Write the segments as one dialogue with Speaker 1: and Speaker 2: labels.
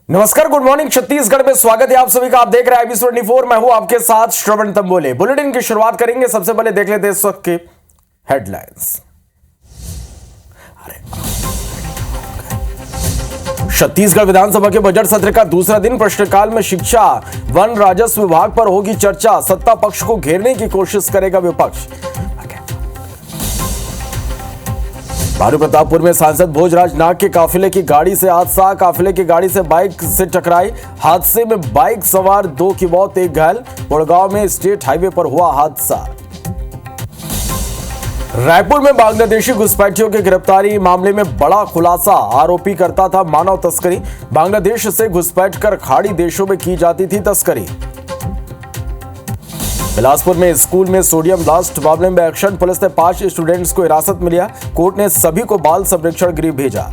Speaker 1: नमस्कार, good morning. Chhattisgarh में स्वागत है आप सभी का। आप देख रहे हैं IB24। मैं हूं आपके साथ श्रवण तंबोले। बुलेटिन की शुरुआत करेंगे। सबसे पहले देख लेते हैं इस वक्त के हेडलाइंस। छत्तीसगढ़ विधानसभा के बजट सत्र का दूसरा दिन। प्रश्नकाल में शिक्षा, वन, राजस्व विभाग पर होगी चर्चा। सत्ता पक्ष को घेरने की कोशिश करेगा विपक्ष। भानुप्रतापपुर में सांसद भोजराज नाग के काफिले की गाड़ी से हादसा। काफिले की गाड़ी से बाइक से टकराई। हादसे में बाइक सवार 2 की मौत, 1 घायल। गुड़गांव में स्टेट हाईवे पर हुआ हादसा। रायपुर में बांग्लादेशी घुसपैठियों की गिरफ्तारी मामले में बड़ा खुलासा। आरोपी करता था मानव तस्करी। बांग्लादेश से घुसपैठ कर खाड़ी देशों में की जाती थी तस्करी। बिलासपुर में स्कूल में सोडियम ब्लास्ट मामले में एक्शन। पुलिस ने 5 स्टूडेंट्स को हिरासत में लिया। कोर्ट ने सभी को बाल संरक्षण गृह भेजा।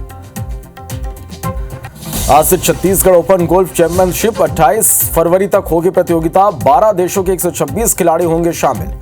Speaker 1: आज से छत्तीसगढ़ ओपन गोल्फ चैंपियनशिप 28 फरवरी तक होगी प्रतियोगिता। 12 देशों के 126 खिलाड़ी होंगे शामिल।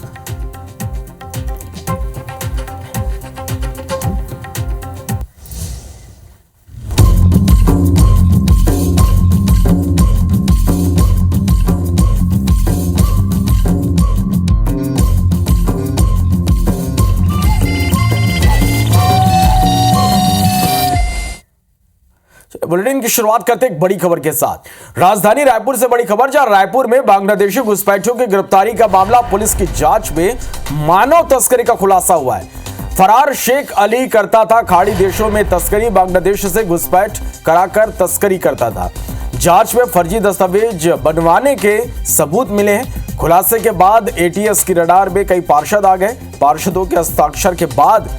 Speaker 1: बुलेटिन की शुरुआत करते एक बड़ी खबर के साथ। राजधानी रायपुर से बड़ी खबर, जहां रायपुर में बांग्लादेशी घुसपैठियों की गिरफ्तारी का मामला पुलिस की जांच में मानव तस्करी का खुलासा हुआ है। फरार शेख अली करता था खाड़ी देशों में तस्करी। बांग्लादेश से घुसपैठ कराकर तस्करी करता था। जांच में फर्जी दस्तावेज बनवाने के सबूत मिले हैं। खुलासे के बाद ATS की रडार में कई पार्षद आ गए। पार्षदों के हस्ताक्षर के बाद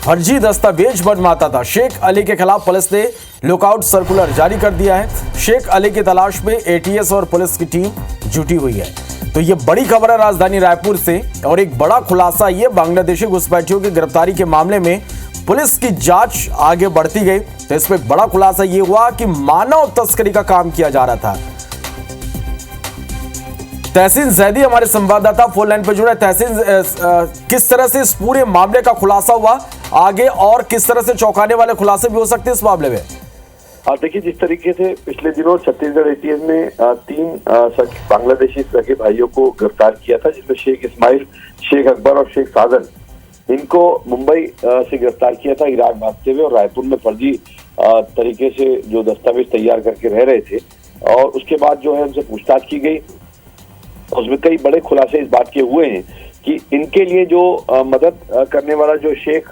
Speaker 1: फर्जी दस्तावेज बनवाता था। शेख अली के खिलाफ पुलिस ने लुकआउट सर्कुलर जारी कर दिया है। शेख अली की तलाश में ATS और पुलिस की टीम जुटी हुई है। तो ये बड़ी खबर है राजधानी रायपुर से। और एक बड़ा खुलासा ये, बांग्लादेशी घुसपैठियों की गिरफ्तारी के मामले में पुलिस की जांच आगे बढ़ती गई। तो इसमें एक बड़ा खुलासा ये हुआ कि मानव तस्करी का काम किया जा रहा था। तहसीन जैदी हमारे संवाददाता फोन लाइन पर जुड़े। तहसीन, किस तरह से इस पूरे मामले का खुलासा हुआ आगे, और किस तरह से चौंकाने वाले खुलासे भी हो सकते हैं इस मामले में?
Speaker 2: देखिए, जिस तरीके से पिछले दिनों छत्तीसगढ़ ATS ने 3 बांग्लादेशी सगे भाइयों को गिरफ्तार किया था, जिसमें शेख इस्माइल, शेख अकबर और शेख साजन, इनको मुंबई से गिरफ्तार किया था इराक भागते हुए, और रायपुर में फर्जी तरीके से जो दस्तावेज तैयार करके रह रहे थे। और उसके बाद जो है उनसे पूछताछ की गई। उसमें कई बड़े खुलासे इस बात के हुए हैं कि इनके लिए जो मदद करने वाला जो शेख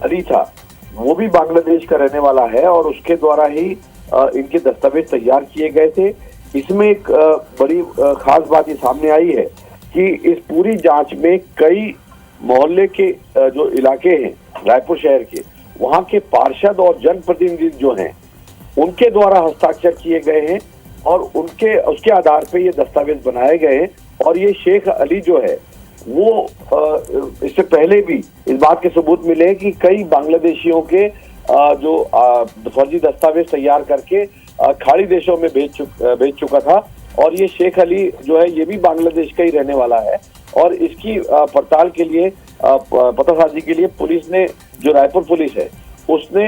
Speaker 2: अली था, वो भी बांग्लादेश का रहने वाला है, और उसके द्वारा ही इनके दस्तावेज तैयार किए गए थे। इसमें एक बड़ी खास बात ये सामने आई है कि इस पूरी जांच में कई मोहल्ले के जो इलाके हैं रायपुर शहर के, वहां के पार्षद और जनप्रतिनिधि जो हैं, उनके द्वारा हस्ताक्षर किए गए हैं, और उसके आधार पे ये दस्तावेज बनाए गए हैं। और ये शेख अली जो है वो इससे पहले भी इस बात के सबूत मिले हैं कि कई बांग्लादेशियों के जो फर्जी दस्तावेज तैयार करके खाड़ी देशों में भेज चुका था। और ये शेख अली जो है ये भी बांग्लादेश का ही रहने वाला है। और इसकी पड़ताल के लिए, पतासाजी के लिए पुलिस ने, जो रायपुर पुलिस है, उसने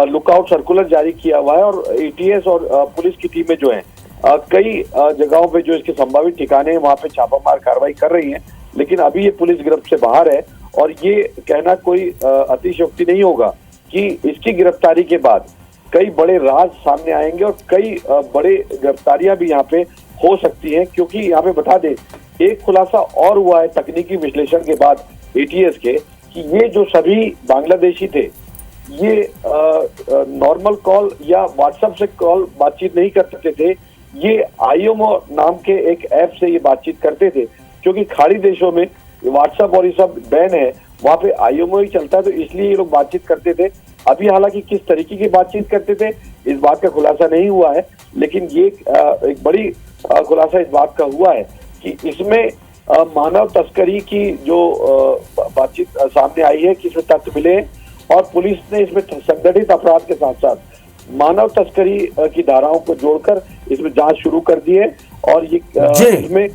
Speaker 2: लुकआउट सर्कुलर जारी किया हुआ है। और ATS और पुलिस की टीमें जो हैं कई जगहों पे जो इसके संभावित ठिकाने हैं वहां पे छापामार कार्रवाई कर रही हैं। लेकिन अभी ये पुलिस गिरफ्त से बाहर है, और ये कहना कोई अतिशयोक्ति नहीं होगा कि इसकी गिरफ्तारी के बाद कई बड़े राज सामने आएंगे, और कई बड़े गिरफ्तारियां भी यहाँ पे हो सकती हैं। क्योंकि यहाँ पे बता दें, एक खुलासा और हुआ है तकनीकी विश्लेषण के बाद ATS के, कि ये जो सभी बांग्लादेशी थे, ये नॉर्मल कॉल या व्हाट्सएप से कॉल बातचीत नहीं कर सकते थे। ये IOMO नाम के एक ऐप से ये बातचीत करते थे, क्योंकि खाड़ी देशों में व्हाट्सएप और ये सब बैन है, वहां पे IOMO ही चलता है, तो इसलिए ये लोग बातचीत करते थे। अभी हालांकि किस तरीके की बातचीत करते थे इस बात का खुलासा नहीं हुआ है, लेकिन ये एक बड़ी खुलासा इस बात का हुआ है कि इसमें मानव तस्करी की जो बातचीत सामने आई है, कि इसमें तथ्य मिले, और पुलिस ने इसमें संगठित अपराध के साथ साथ मानव तस्करी की धाराओं को जोड़कर इसमें जांच शुरू कर दी है। और ये इसमें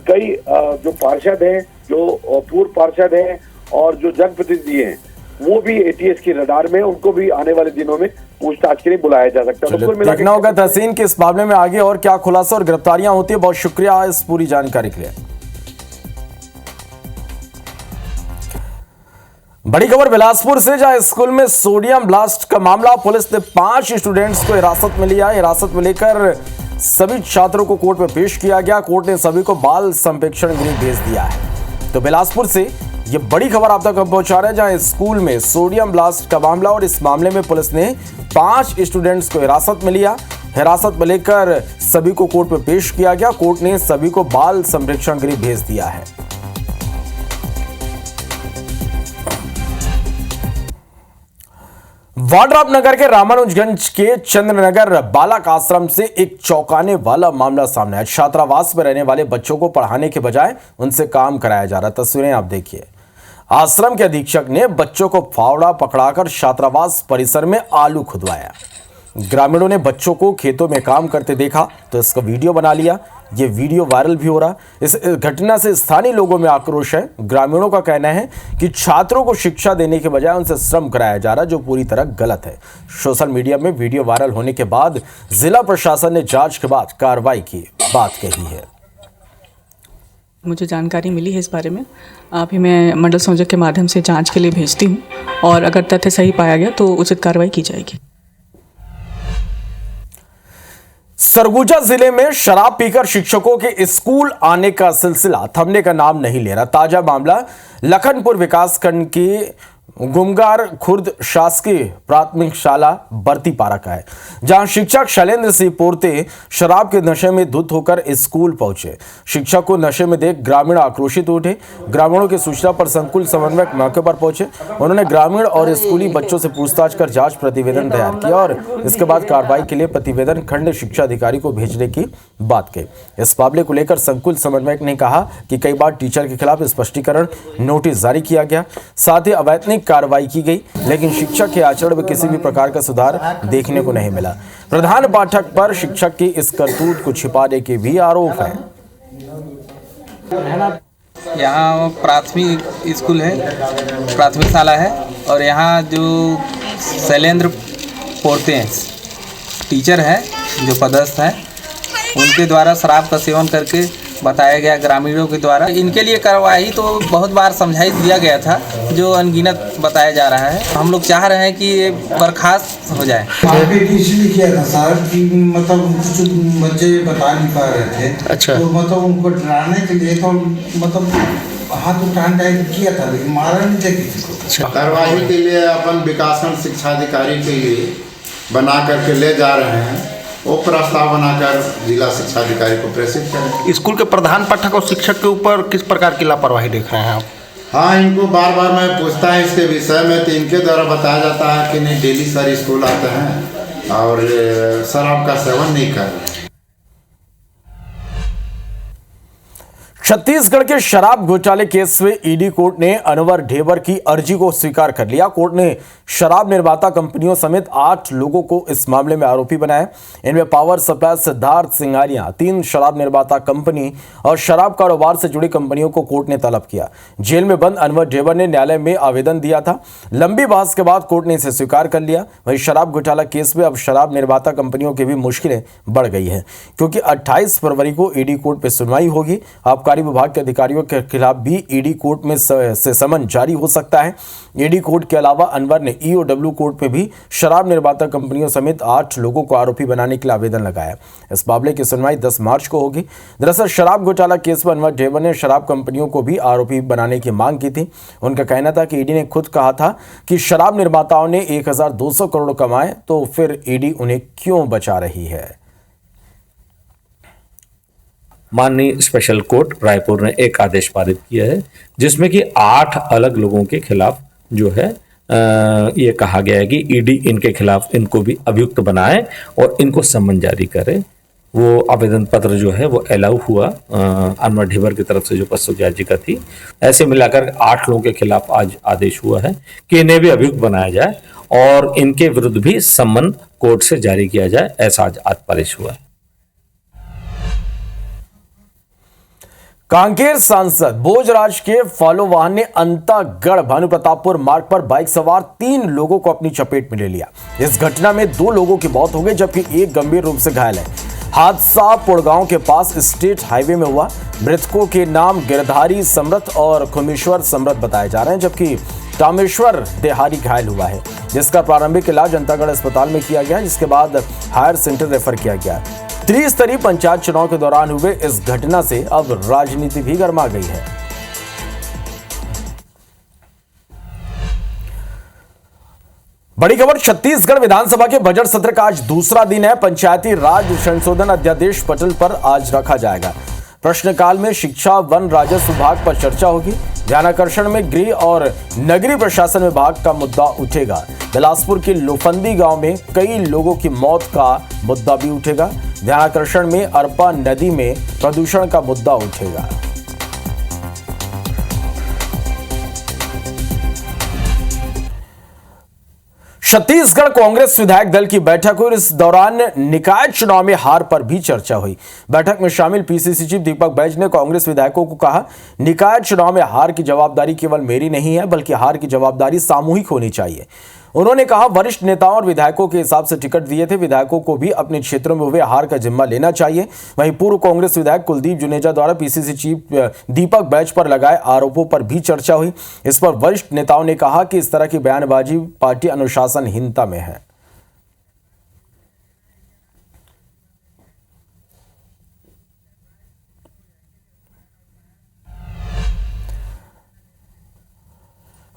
Speaker 2: कई जो पार्षद हैं, जो पूर्व पार्षद हैं, और जो जनप्रतिनिधि हैं, वो भी ATS की रडार में, उनको भी आने वाले दिनों में पूछताछ के लिए बुलाया जा सकता है। तो कुल मिला के
Speaker 1: देखना होगा तहसीन कि इस मामले में आगे और क्या खुलासा और गिरफ्तारियां होती है। बहुत शुक्रिया इस पूरी जानकारी के लिए। बड़ी खबर बिलासपुर से, जहां स्कूल में सोडियम ब्लास्ट का मामला, पुलिस ने 5 स्टूडेंट्स को हिरासत में लिया। हिरासत में लेकर सभी छात्रों को कोर्ट में पेश किया गया। कोर्ट ने सभी को बाल संप्रेक्षण गृह भेज दिया है। तो बिलासपुर से ये बड़ी खबर आप तक हम पहुंचा रहे हैं, जहां स्कूल में सोडियम ब्लास्ट का मामला, और इस मामले में पुलिस ने 5 स्टूडेंट्स को हिरासत में लिया। हिरासत में लेकर सभी को कोर्ट में पेश किया गया। कोर्ट ने सभी को बाल संप्रेक्षण गृह भेज दिया है। वाड्राप नगर के रामानुजगंज के चंद्रनगर बालक आश्रम से एक चौंकाने वाला मामला सामने आया। छात्रावास में रहने वाले बच्चों को पढ़ाने के बजाय उनसे काम कराया जा रहा। तस्वीरें आप देखिए। आश्रम के अधीक्षक ने बच्चों को फावड़ा पकड़ाकर छात्रावास परिसर में आलू खुदवाया। ग्रामीणों ने बच्चों को खेतों में काम करते देखा तो इसका वीडियो बना लिया। ये वीडियो वायरल भी हो रहा। इस घटना से स्थानीय लोगों में आक्रोश है। ग्रामीणों का कहना है कि छात्रों को शिक्षा देने के बजाय उनसे श्रम कराया जा रहा, जो पूरी तरह गलत है। सोशल मीडिया में वीडियो वायरल होने के बाद जिला प्रशासन ने जांच के बाद कार्रवाई की बात कही है।
Speaker 3: मुझे जानकारी मिली है इस बारे में, अभी मैं मंडल संयोजक के माध्यम से जांच के लिए भेजती हूँ, और अगर तथ्य सही पाया गया तो उचित कार्रवाई की जाएगी।
Speaker 1: सरगुजा जिले में शराब पीकर शिक्षकों के स्कूल आने का सिलसिला थमने का नाम नहीं ले रहा। ताजा मामला लखनपुर विकासखंड की गुमगार खुर्द शासकीय प्राथमिक शाला बर्तीपारा का है, जहां शिक्षक शैलेंद्र सिंह पोरते शराब के नशे में धुत होकर स्कूल पहुंचे। शिक्षक को नशे में देख ग्रामीण आक्रोशित उठे। ग्रामीणों की सूचना पर संकुल समन्वयक मौके पर पहुंचे। उन्होंने ग्रामीण और स्कूली बच्चों से पूछताछ कर जांच प्रतिवेदन तैयार किया और इसके बाद कार्रवाई के लिए प्रतिवेदन खंड शिक्षा अधिकारी को भेजने की बात कही। इस मामले को लेकर संकुल समन्वयक ने कहा कि कई बार टीचर के खिलाफ स्पष्टीकरण नोटिस जारी किया गया, साथ ही अवैतनिक कार्रवाई की गई, लेकिन शिक्षक के आचरण में किसी भी प्रकार का सुधार देखने को नहीं मिला। प्रधान पाठक पर शिक्षक की इस करतूत को छिपाने के भी आरोप है।
Speaker 4: यहाँ प्राथमिक स्कूल है, प्राथमिक शाला है, और यहाँ जो शैलेंद्र पोरते हैं टीचर है जो पदस्थ है, उनके द्वारा शराब का सेवन करके बताया गया ग्रामीणों के द्वारा। इनके लिए कार्रवाई तो बहुत बार समझाई दिया गया था, जो अनगिनत बताया जा रहा है। हम लोग चाह रहे हैं कि ये बर्खास्त हो जाए।
Speaker 5: मारपीट इसलिए किया था सर कि मतलब कुछ बच्चे बता नहीं पा रहे थे। अच्छा। तो मतलब उनको डराने के लिए तो मतलब हाथ उठाने टाइप किया था, लेकिन मारा नहीं था किसी को।
Speaker 6: कार्रवाई के लिए अपन विकासखंड शिक्षा अधिकारी के लिए बना करके ले जा रहे हैं। वो प्रस्ताव बनाकर जिला शिक्षा अधिकारी को प्रेषित करें।
Speaker 7: स्कूल के प्रधान पाठक और शिक्षक के ऊपर किस प्रकार की लापरवाही देख रहे हैं आप?
Speaker 6: हाँ, इनको बार बार मैं पूछता है इसके विषय में, तो इनके द्वारा बताया जाता है कि नहीं डेली सर स्कूल आते हैं और शराब का सेवन नहीं कर रहे।
Speaker 1: छत्तीसगढ़ के शराब घोटाले केस में ईडी कोर्ट ने अनवर ढेबर की अर्जी को स्वीकार कर लिया। कोर्ट ने शराब निर्माता कंपनियों समेत 8 लोगों को इस मामले में आरोपी बनाया। इनमें पावर सप्लाई सिद्धार्थ सिंघानिया, 3 शराब निर्माता कंपनी और शराब कारोबार से जुड़ी कंपनियों को कोर्ट ने तलब किया। जेल में बंद अनवर ढेबर ने न्यायालय में आवेदन दिया था। लंबी बहस के बाद कोर्ट ने इसे स्वीकार कर लिया। वहीं शराब घोटाला केस में अब शराब निर्माता कंपनियों की भी मुश्किलें बढ़ गई हैं, क्योंकि 28 फरवरी को ईडी कोर्ट में सुनवाई होगी। आबकारी विभाग के अधिकारियों के खिलाफ भी ईडी कोर्ट में से समन जारी हो सकता है। ईडी कोर्ट के अलावा अनवर ने ईओडब्ल्यू कोर्ट में भी शराब निर्माता कंपनियों समेत 8 लोगों को आरोपी बनाने के लिए आवेदन लगाया। इस मामले की सुनवाई 10 मार्च को होगी। दरअसल शराब घोटाला केस में अनवर ढेबर ने शराब कंपनियों को भी आरोपी बनाने की मांग की थी। उनका कहना था कि ईडी ने खुद कहा था कि शराब निर्माताओं ने 1200 करोड़ कमाए, तो फिर ईडी उन्हें क्यों बचा रही है।
Speaker 8: माननीय स्पेशल कोर्ट रायपुर ने एक आदेश पारित किया है, जिसमें कि 8 अलग लोगों के खिलाफ जो है ये कहा गया है कि ईडी इनके खिलाफ इनको भी अभियुक्त बनाए और इनको सम्मन जारी करे। वो आवेदन पत्र जो है वो अलाउ हुआ अनवर ढेबर की तरफ से जो प्रस्तुत याचिका थी। ऐसे मिलाकर 8 लोगों के खिलाफ आज आदेश हुआ है कि इन्हें भी अभियुक्त बनाया जाए और इनके विरुद्ध भी सम्मन कोर्ट से जारी किया जाए, ऐसा आज पारित हुआ है।
Speaker 1: कांकेर सांसद भोजराज के फॉलो वाहन ने अंतागढ़ भानुप्रतापपुर मार्ग पर बाइक सवार 3 लोगों को अपनी चपेट में ले लिया। इस घटना में 2 लोगों की मौत हो गई जबकि एक गंभीर रूप से घायल है। हादसा पुड़गांव के पास स्टेट हाईवे में हुआ। मृतकों के नाम गिरधारी समृत और खुमेश्वर समृत बताए जा रहे हैं जबकि कामेश्वर देहारी घायल हुआ है जिसका प्रारंभिक इलाज अंतागढ़ अस्पताल में किया गया जिसके बाद हायर सेंटर रेफर किया गया। त्रिस्तरीय पंचायत चुनाव के दौरान हुए इस घटना से अब राजनीति भी गर्मा गई है। बड़ी खबर छत्तीसगढ़ विधानसभा के बजट सत्र का आज दूसरा दिन है। पंचायती राज संशोधन अध्यादेश पटल पर आज रखा जाएगा। प्रश्नकाल में शिक्षा वन राजस्व विभाग पर चर्चा होगी। ध्यानाकर्षण में गृह और नगरीय प्रशासन विभाग का मुद्दा उठेगा। बिलासपुर के लोफंदी गांव में कई लोगों की मौत का मुद्दा भी उठेगा। ध्यानाकर्षण में अरपा नदी में प्रदूषण का मुद्दा उठेगा। छत्तीसगढ़ कांग्रेस विधायक दल की बैठक हुई। इस दौरान निकाय चुनाव में हार पर भी चर्चा हुई। बैठक में शामिल पीसीसी चीफ दीपक बैज ने कांग्रेस विधायकों को कहा, निकाय चुनाव में हार की जवाबदारी केवल मेरी नहीं है बल्कि हार की जवाबदारी सामूहिक होनी चाहिए। उन्होंने कहा, वरिष्ठ नेताओं और विधायकों के हिसाब से टिकट दिए थे, विधायकों को भी अपने क्षेत्रों में हुए हार का जिम्मा लेना चाहिए। वहीं पूर्व कांग्रेस विधायक कुलदीप जुनेजा द्वारा पीसीसी चीफ दीपक बैज पर लगाए आरोपों पर भी चर्चा हुई। इस पर वरिष्ठ नेताओं ने कहा कि इस तरह की बयानबाजी पार्टी अनुशासनहीनता में है।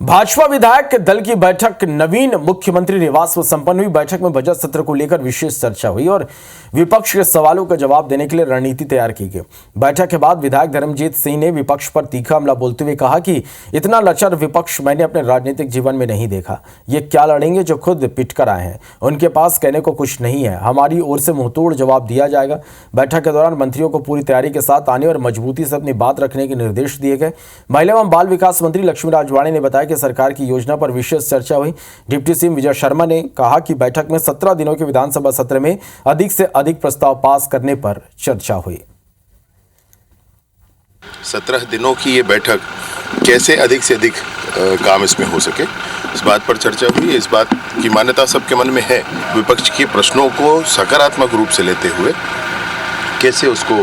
Speaker 1: भाजपा विधायक दल की बैठक नवीन मुख्यमंत्री निवास में संपन्न हुई। बैठक में बजट सत्र को लेकर विशेष चर्चा हुई और विपक्ष के सवालों का जवाब देने के लिए रणनीति तैयार की गई। बैठक के बाद विधायक धर्मजीत सिंह ने विपक्ष पर तीखा हमला बोलते हुए कहा कि इतना लचर विपक्ष मैंने अपने राजनीतिक जीवन में नहीं देखा। ये क्या लड़ेंगे जो खुद पिट कर आए हैं, उनके पास कहने को कुछ नहीं है, हमारी ओर से मुंहतोड़ जवाब दिया जाएगा। बैठक के दौरान मंत्रियों को पूरी तैयारी के साथ आने और मजबूती से अपनी बात रखने के निर्देश दिए गए। महिला एवं बाल विकास मंत्री लक्ष्मी राजवाड़े ने बताया कि सरकार की योजना पर विशेष चर्चा हुई। डिप्टी सीएम विजय शर्मा ने कहा कि बैठक में 17 दिनों के विधानसभा सत्र में अधिक से अधिक प्रस्ताव पास करने पर चर्चा हुई।
Speaker 9: 17 दिनों की ये बैठक कैसे अधिक से अधिक काम इसमें हो सके, इस बात पर चर्चा हुई। इस बात की मान्यता सबके मन में है, विपक्ष के प्रश्नों को सकारात्मक रूप से लेते हुए कैसे उसको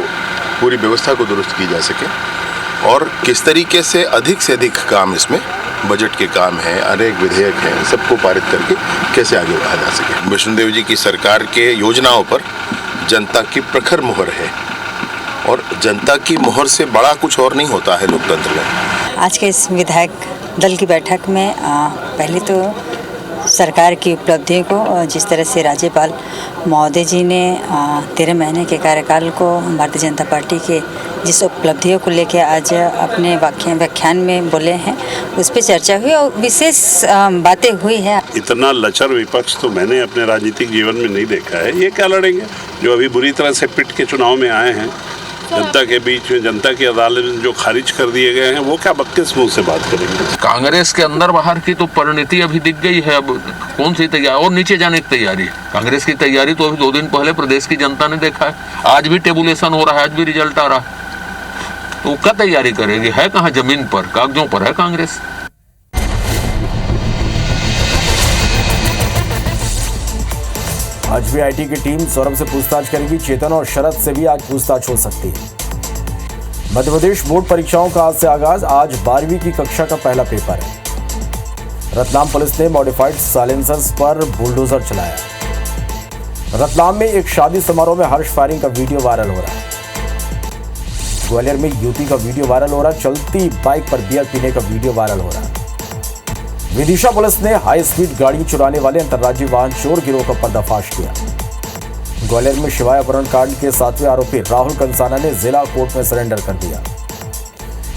Speaker 9: पूरी व्यवस्था को दुरुस्त की जा सके और किस तरीके से अधिक काम इसमें बजट के काम हैं, अनेक विधेयक हैं, सबको पारित करके कैसे आगे बढ़ाया जा सके। विष्णुदेव जी की सरकार के योजनाओं पर जनता की प्रखर मुहर है और जनता की मुहर से बड़ा कुछ और नहीं होता है लोकतंत्र में।
Speaker 10: आज के इस विधायक दल की बैठक में पहले तो सरकार की उपलब्धियों को, जिस तरह से राज्यपाल महोदय जी ने 13 महीने के कार्यकाल को भारतीय जनता पार्टी के जिस उपलब्धियों को लेकर आज अपने व्याख्यान में बोले हैं, उस पर चर्चा हुई और विशेष बातें हुई है।
Speaker 11: इतना लचर विपक्ष तो मैंने अपने राजनीतिक जीवन में नहीं देखा है। ये क्या लड़ेंगे जो अभी बुरी तरह से पिट के चुनाव में आए हैं, जनता के बीच में, जनता की अदालत में जो खारिज कर दिए गए हैं, वो क्या बक्के मुंह से बात करेंगे।
Speaker 12: कांग्रेस के अंदर बाहर की तो परिणति अभी दिख गई है। अब कौन सी तैयारी और नीचे जाने की तैयारी है। कांग्रेस की तैयारी तो अभी 2 दिन पहले प्रदेश की जनता ने देखा है। आज भी टेबुलेशन हो रहा है, आज भी रिजल्ट आ रहा है, तो क्या तैयारी करेगी? है कहाँ जमीन पर, कागजों पर है कांग्रेस।
Speaker 1: आज भी आईटी की टीम सौरभ से पूछताछ करेगी। चेतन और शरद से भी आज पूछताछ हो सकती है। मध्य प्रदेश बोर्ड परीक्षाओं का आज से आगाज। आज 12वीं की कक्षा का पहला पेपर है। रतलाम पुलिस ने मॉडिफाइड साइलेंसर्स पर बुलडोजर चलाया। रतलाम में एक शादी समारोह में हर्ष फायरिंग का वीडियो वायरल हो रहा है। ग्वालियर में युवती का वीडियो वायरल हो रहा है। चलती बाइक पर बियर पीने का वीडियो वायरल हो रहा है। विदिशा पुलिस ने हाई स्पीड गाड़ी चुराने वाले अंतर्राज्यीय वाहन चोर गिरोह का पर्दाफाश किया। ग्वालियर में शिवाय अपहरण कांड के 7वें आरोपी राहुल कंसाना ने जिला कोर्ट में सरेंडर कर दिया।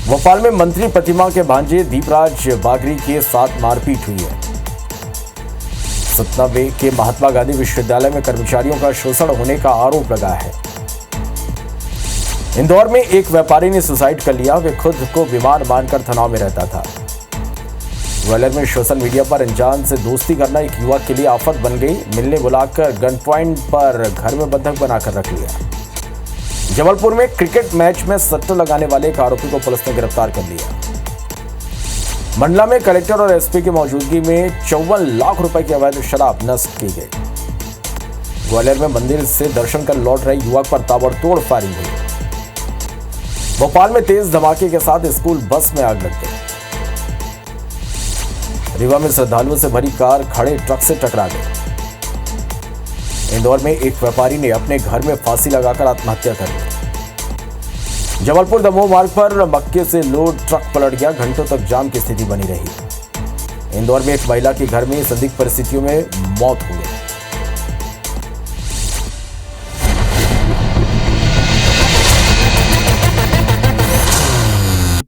Speaker 1: भोपाल में मंत्री प्रतिमा के भांजे दीपराज बागरी के साथ मारपीट हुई है। सतना के महात्मा गांधी विश्वविद्यालय में कर्मचारियों का शोषण होने का आरोप लगा है। इंदौर में एक व्यापारी ने सुसाइड कर लिया। वे खुद को बीमार मानकर तनाव में रहता था। ग्वालियर में सोशल मीडिया पर अनजान से दोस्ती करना एक युवक के लिए आफत बन गई। मिलने बुलाकर गन पॉइंट पर घर में बंधक बनाकर रख लिया। जबलपुर में क्रिकेट मैच में सट्टा लगाने वाले एक आरोपी को पुलिस ने गिरफ्तार कर लिया। मंडला में कलेक्टर और एसपी की मौजूदगी में 54 लाख रुपए की अवैध शराब नष्ट की गई। ग्वालियर में मंदिर से दर्शन कर लौट रहे युवक पर ताबड़तोड़ फायरिंग हुई। भोपाल में तेज धमाके के साथ स्कूल बस में आग लग गई। रीवा में श्रद्धालुओं से भरी कार खड़े ट्रक से टकरा गई। इंदौर में एक व्यापारी ने अपने घर में फांसी लगाकर आत्महत्या कर ली। जबलपुर दमोह मार्ग पर मक्के से लोड ट्रक पलट गया, घंटों तक जाम की स्थिति बनी रही। इंदौर में एक महिला के घर में संदिग्ध परिस्थितियों में मौत हो गई।